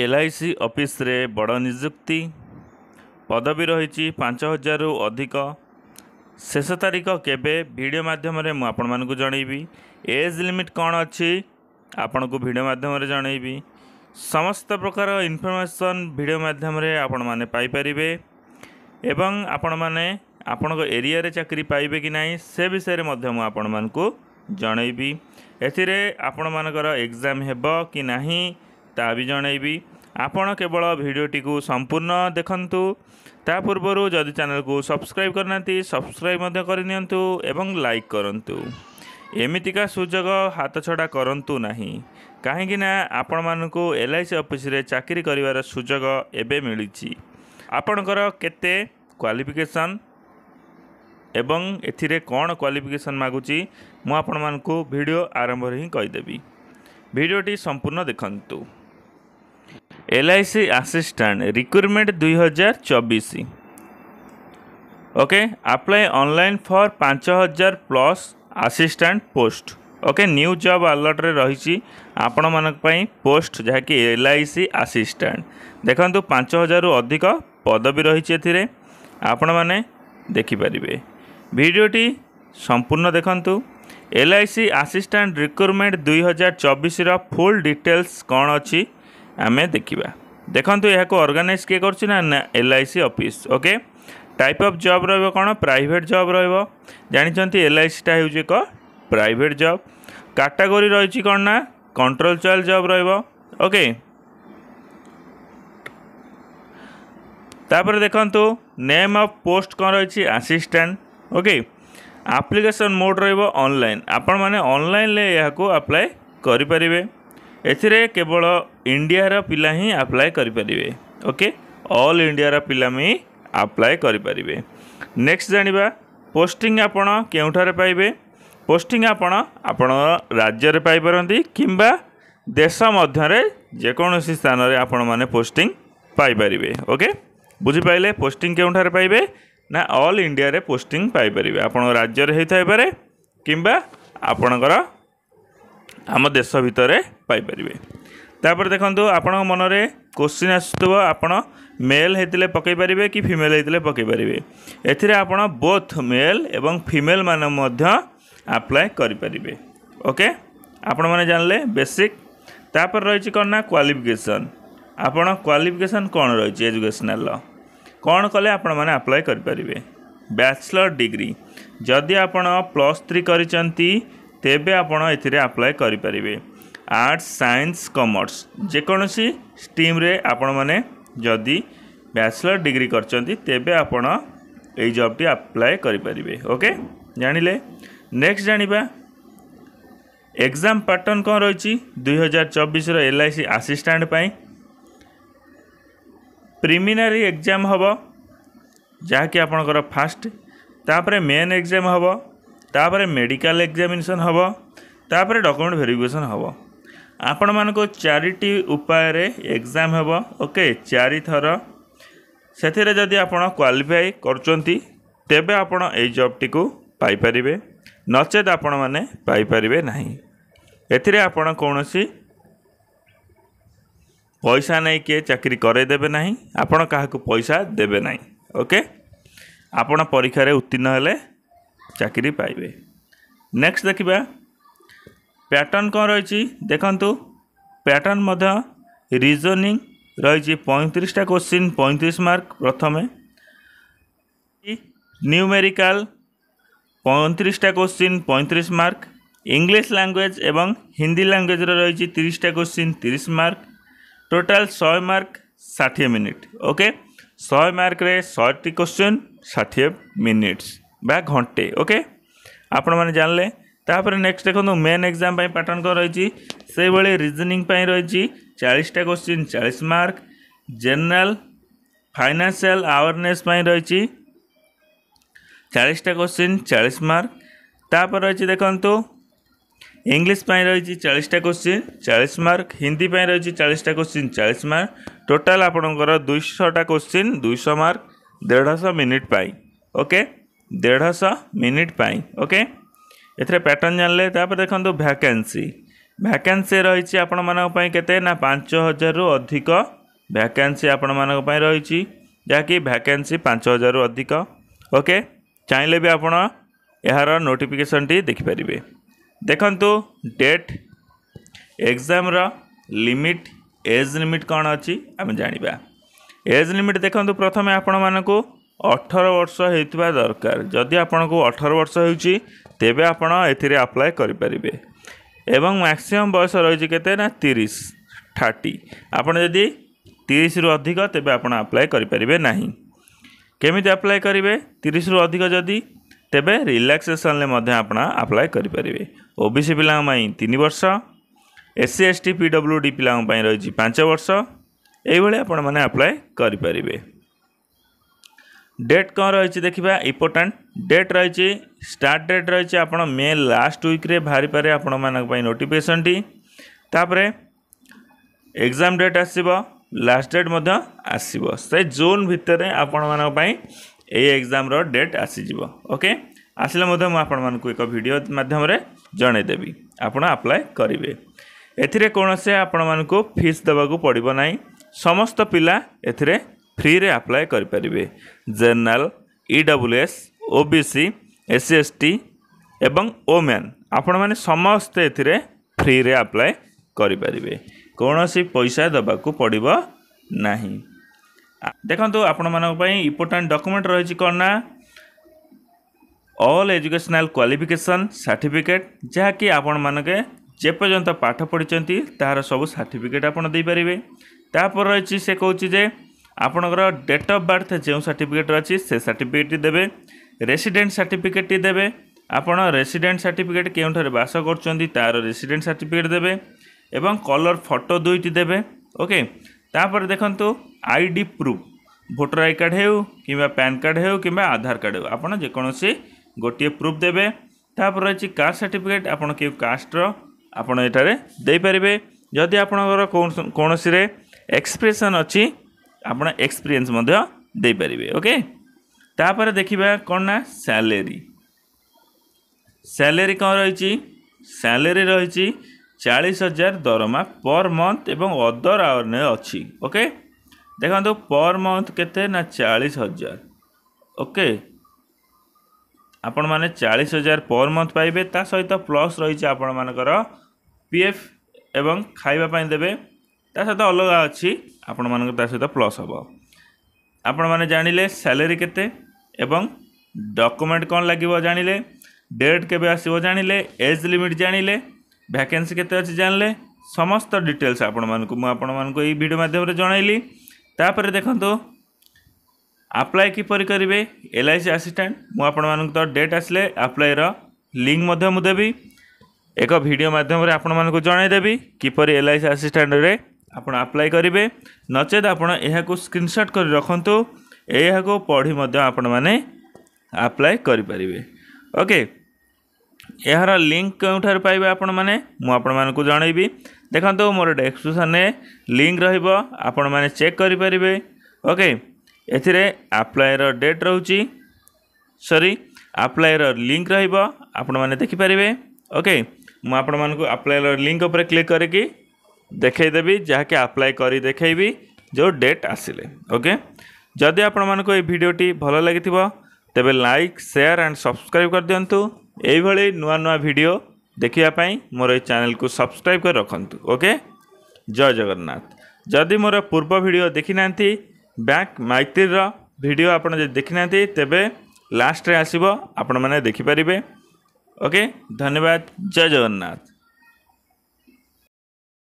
LIC office रे बड़ निजुक्ति पदवी रही 5000 रु अधिक शेष तारीख केबे वीडियो माध्यम रे मु आपण मानकु जनइबी एज लिमिट कौन अच्छी आपण को वीडियो माध्यम रे जनइबी समस्त प्रकार इनफॉरमेशन वीडियो माध्यम रे आपण माने पाई परिबे एवं आपण माने आपण को एरिया रे चाकरी पाइबे कि नहीं से विषय रे मध्य मु आपण मानकु जनइबी एथिरे आपण मानकर एग्जाम हेबो कि नहीं ता भी जनइबी आपण केवल वीडियोटी को संपूर्ण देखंतु ता पूर्व जदि चैनल को सब्सक्राइब करना सब्सक्राइब मध्य करनियंतु एवं लाइक करंतु एमितिका सुजोग हाथ छड़ा करंतु नहीं कहीं ना आपण मानकु LIC ऑफिस रे चाकरी करिवार सुजोग एबे मिलिछि आपणकर केते क्वालिफिकेशन एवं एथिरे कौन क्वालिफिकेशन मागुची मु आपण मानकु वीडियो आरंभ रे ही कहिदेबी वीडियोटी संपूर्ण देखंतु LIC assistant recruitment 2024 okay apply online for 5000 plus assistant post okay new job alert रे रही आपण मानक पई पोस्ट जहाँकि LIC असिस्टेंट देखंतु 5000 रु अधिक पदवी रही एथिरे आपण माने देखि परिबे वीडियोटी संपूर्ण देखंतु LIC असिस्टेंट रिक्रूटमेंट 2024 रा फुल डिटेल्स कौन अच्छी आमे देखिबा देखंतु यह को ऑर्गेनाइज के करछि ना LIC office okay type of job रहबो कोन प्राइवेट जॉब रहबो जानिचंती LIC टा हेउछि को प्राइवेट जॉब कैटेगरी रहिछि कोन ना कंट्रोल जॉब रहबो ओके तापर देखंतु नेम ऑफ पोस्ट कोन रहिछि असिस्टेंट ओके एप्लिकेशन मोड रहबो ऑनलाइन आपण माने ऑनलाइन ले यह को अप्लाई करि परिबे एथिरे केवल इंडिया रा पिला ही अप्लाई करि परिबे ओके ऑल इंडिया रा पिला में अप्लाई करि परिबे नेक्स्ट जानिबा पोस्टिंग आपण केउठारे पाइबे पोस्टिंग आपण राज्य रे पाई परंती किंबा देश मध्य रे जे कोनोसी स्थान रे आपण माने पोस्टिंग पाई परिबे ओके बुझी पाइले पोस्टिंग केउठारे पाइबे ना ऑल इंडिया रे पोस्टिंग पाई परिबे आपण राज्य रे हेथाय पारे किंबा आपणकर आम देश भितर पाई परिबे तापर देखंतु आपण मन रे क्वेश्चन आसुतबो आपण मेल हेतिले पकई परिबे कि फीमेल हेतिले पकई परिबे एथिरे आपण बोथ मेल एवं फीमेल मान मध्य अप्लाई करि परिबे ओके आपण माने जानले बेसिक तापर रहिछि कोन ना क्वालिफिकेशन आपण क्वालिफिकेशन कोन रहिछि एजुकेशनल कौन कले आपण माने अप्लाई करि परिबे बैचलर डिग्री जदि आपण +3 करिसंती तेबे आपण एथिरे अप्लाई करि परिबे आर्ट्स साइंस कॉमर्स जेकोनोसी स्ट्रीम रे आपण माने जदि बैचलर डिग्री करचंती तेबे आपण एई जॉब टी अप्लाई करि परिबे ओके जानिले नेक्स्ट जानिबा एग्जाम पैटर्न कोन रहिछि 2024 रो LIC असिस्टेंट पई प्रिलिमिनरी एग्जाम हबो जहाँकि आपणकर फास्ट तापर मेन एग्जाम हबो तापर मेडिकल एग्जामिनेशन हबो तापर डॉक्यूमेंट वेरिफिकेशन हबो आपण मानको चारिटी उपाय रे एग्जाम हबो ओके चारि थर सेथिरे जदि आपण क्वालिफाई करचंती तेबे आपण एई जॉब टी को पाई परिबे नचेत आपण माने पाई परिबे नाही एथिरे आपण कोनोसी पैसा नहीं किए चाकरी करे देबे नहीं आपण काहाकु पैसा देबे नहीं ओके आपण परीक्षा रे उत्तीर्ण हेले चाकरी पाइबे नेक्स्ट देखिबा पैटर्न कोन रहिछि देखंतु पैटर्न मध्य रीजनिंग रहिछि 35 टा क्वेश्चन 35 मार्क प्रथमे न्यूमेरिकल 35 टा क्वेश्चन 35 मार्क इंग्लिश लैंग्वेज एवं हिंदी लैंग्वेज रे रहिछि 30 टा question 30 mark total 100 mark 60 minute okay 100 mark रे 100 टी क्वेश्चन 60 मिनिट्स बा घंटे ओके आपण माने जानले तापर नेक्स्ट देखो मेन एग्जाम पई पैटर्न को रही से भले रीजनिंग पई रही 40 टा question 40 mark general financial awareness पई रही 40 टा क्वेश्चन 40 मार्क तापर रही देखंतु इंग्लिश पई रही 40 टा क्वेश्चन 40 मार्क हिंदी पई रही 40 टा क्वेश्चन 40 मार्क टोटाल आपणकर 200 टा क्वेश्चन 200 मार्क 150 मिनिट पाई ओके 150 मिनिट पाई ओके एथरे पैटर्न जानले तापर देखंतु वैकेंसी भैकेंसी रही आपण मानी केते ना 5000 रु अधिक भैकेंसी आपण मानी रही जहाँकि भैकेंसी 5000 रु अधिक ओके चाहिए भी आपण यार नोटिफिकेशन टी देखिपारे देखंतु date exam limit age limit कौन अच्छी आम जाना एज लिमिट देखंतु प्रथम आपण मानक 18 वर्ष होता दरकार जदि आपन को 18 वर्ष होती तेबे आपण एथिरे अप्लाई करें एवं मैक्सिमम बयस रही केते ना 30 आपण जदि 30 रु अधिक तेबे आपण अप्लाई करें नहीं केमिति अप्लाई करेंगे 30 रु अधिक जदि तेबे रिलैक्सेशन ले मध्य आपण अप्लाई करें ओबीसी पिला 3 वर्ष SC ST PWD पिला रही 5 वर्ष ये आपण मैंने अप्लाई करें डेट कौन रही देखा इम्पोर्टाट डेट रही स्टार्ट डेट रही आप मे लास्ट वीक्रे बाहरी पारे आपण मानी नोटिफिकेशन टी तापरे एग्जाम डेट आसब लास्ट डेट मध्य आसब से जून भितर आपण मानी एग्जाम डेट आसीज ओके आसले मुझे एक वीडियो माध्यम जनईदेवी आपण अप्लाई करेंगे एथिरे कौन से आपण मानक फीस देवाक पड़ो ना समस्त पिला एथिरे फ्री रे अप्लाई करें general EWS OBC SC ST एवं ओमेन आपण माने समस्त एथिरे फ्री रे अप्लाई करें कौन सी पैसा देवाक पड़ो ना देखो आपण मानक इम्पोर्टाट डॉक्यूमेंट रही कौन ना ऑल एजुकेशनल क्वालिफिकेशन सर्टिफिकेट जहाँकि आपण मानके जे पर्यंत पाठ पढ़ी तार सब सर्टिफिकेट आप पारे तापर रही से कौच जे आपणकर डेट ऑफ बर्थ जो सर्टिफिकेट अच्छी से सर्टिफिकेट देवे रेसिडेंट सर्टिफिकेट देवे आपण रेसिडेंट सर्टिफिकेट केउठरे बास कर तार रेसिडेंट सर्टिफिकेट देवे एवं कलर फोटो दुईटी देवे ओके तापर देखंतु ID proof voter I card हो कि पैन कार्ड हो कि आधार कार्ड हो आपड़ जेकोसी गोटे प्रूफ देवे तापर रही कास्ट सर्टिफिकेट आपड़ क्यों कास्टर आपड़ एटारे दे पारे जदि आपणकर कौन सी एक्सप्रेशन अच्छी आप एक्सपीरियंस दे पारे ओके तापर देखिबा कौन ना सैलरी सैलरी कौन रही सैलरी रही 40,000 दरमा पर मंथ एवं अदर आवर अच्छी ओके देखो पर मंथ केते ना 40,000 ओके आपण माने 40,000 पर मंथ पाइबे ता सहित प्लस रही आपण मानकर PF एवं खाइबा देवे ता सहित अलग अच्छी आपण मानकर ता सहित प्लस हम आपण माने जानिले सैलरी केते एवं डॉक्यूमेंट कौन लगे जानिले डेट केबे आसीबो जानिले एज लिमिट जानिले वैकेंसी केते अछि जानले समस्त डिटेल्स आपण मानकु ई वीडियो माध्यम रे जणाइली तापर देखंतो अप्लाई किपरि करिवे LIC असिस्टेंट मु आपण मानकु तो डेट आसले अप्लाई रो लिंक मध्य मु देबी एक वीडियो माध्यम रे आपण मानकु जणाइ देबी किपरि LIC असिस्टेंट रे आपण अप्लाई करिवे नचेत आपण एहा को स्क्रीनशॉट कर रखंतो एहा को पढी मध्य आपण माने अप्लाई करि परिवे ओके यार लिंक केउठार पाइबे आपण माने मु आपण मानकु जणाइबी देखंतो मोर डिस्क्रिप्शन रे लिंक रहइबो आपण माने चेक करि परिबे ओके एथिरे अप्लाई रो डेट रहउची सॉरी अप्लाई रो लिंक रहइबो आपण माने देखि परिबे ओके मु आपण मानकु अप्लाई रो लिंक ऊपर क्लिक करके देखै देबी जहाँकि अप्लाई करी देखैबी जो डेट आसिले ओके जदि आपण मानकु ए वीडियोटी भलो लागिथिबो तेबे लाइक शेयर एंड सब्सक्राइब कर दियंतु एई भली नुआ नुआ वीडियो देखिया पई मोर ए चैनल को सब्सक्राइब कर रखंतु ओके जय जगन्नाथ जदि मोर पूर्व वीडियो देखि नांती बैंक माइतिर वीडियो आपण जे देखि नांती तेबे लास्ट रे आसीबो आपण माने देखि परिबे ओके धन्यवाद जय जगन्नाथ।